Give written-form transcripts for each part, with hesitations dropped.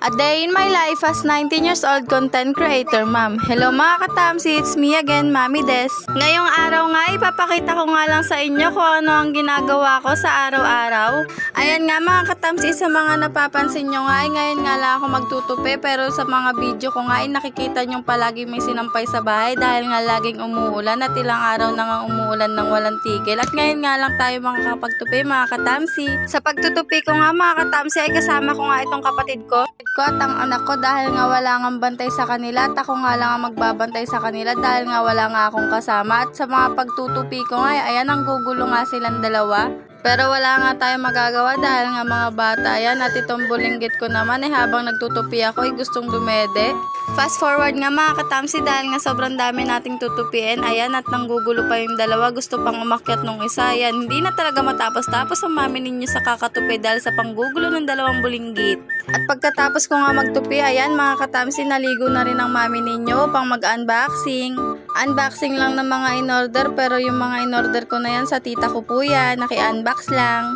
A day in my life as 19 years old content creator, ma'am. Hello mga katamsi, it's me again, Mami Des. Ngayong araw nga, ipapakita ko nga lang sa inyo kung ano ang ginagawa ko sa araw-araw. Ayan nga mga katamsi, sa mga napapansin nyo nga, ngayon nga lang ako magtutupi, pero sa mga video ko nga, nakikita nyo palagi may sinampay sa bahay dahil nga laging umuulan at ilang araw na nga umuulan ng walang tigil. At ngayon nga lang tayo makakapagtupi mga katamsi. Sa pagtutupi ko nga mga katamsi ay kasama ko nga itong kapatid ko at ang anak ko dahil nga wala nga bantay sa kanila at ako nga lang ang magbabantay sa kanila dahil nga wala nga akong kasama. At sa mga pagtutupi ko nga, ayan, ang gugulo nga silang dalawa. Pero wala nga tayong magagawa dahil nga mga bata yan. At itong bulinggit ko naman habang nagtutupi ako ay gustong dumede. Fast forward nga mga katamsi dahil nga sobrang dami nating tutupiin. Ayan, at nanggugulo pa yung dalawa. Gusto pang umakyat nung isa. Ayan, hindi na talaga matapos-tapos ang mami ninyo sa kakatupi dahil sa panggugulo ng dalawang bulinggit. At pagkatapos ko nga magtupi, ayan mga katamsi, naligo na rin ang mami ninyo pang mag-unboxing. Unboxing lang ng mga in-order, pero yung mga in-order ko na yan sa tita ko po yan, naki-unbox lang.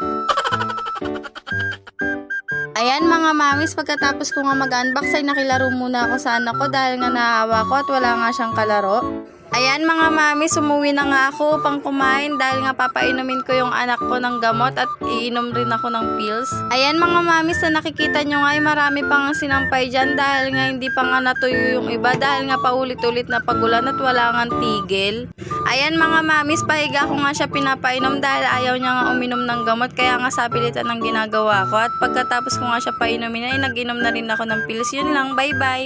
Ayan mga mamis, pagkatapos ko nga mag-unbox ay nakilaro muna ako sa anak ko dahil nga naawa ko at wala nga siyang kalaro. Ayan mga mami, umuwi na nga ako pang kumain dahil nga papainumin ko yung anak ko ng gamot at iinom rin ako ng pills. Ayan mga mami, sa nakikita nyo nga ay marami pang sinampay dyan dahil nga hindi pa nga natuyo yung iba dahil nga paulit-ulit na pagulan at wala nga tigil. Ayan mga mamis, pahiga ko nga siya pinapainom dahil ayaw niya nga uminom ng gamot kaya nga sapilitan ang ginagawa ko. At pagkatapos ko nga siya painumin ay nag-inom na rin ako ng pills. Yun lang, bye bye!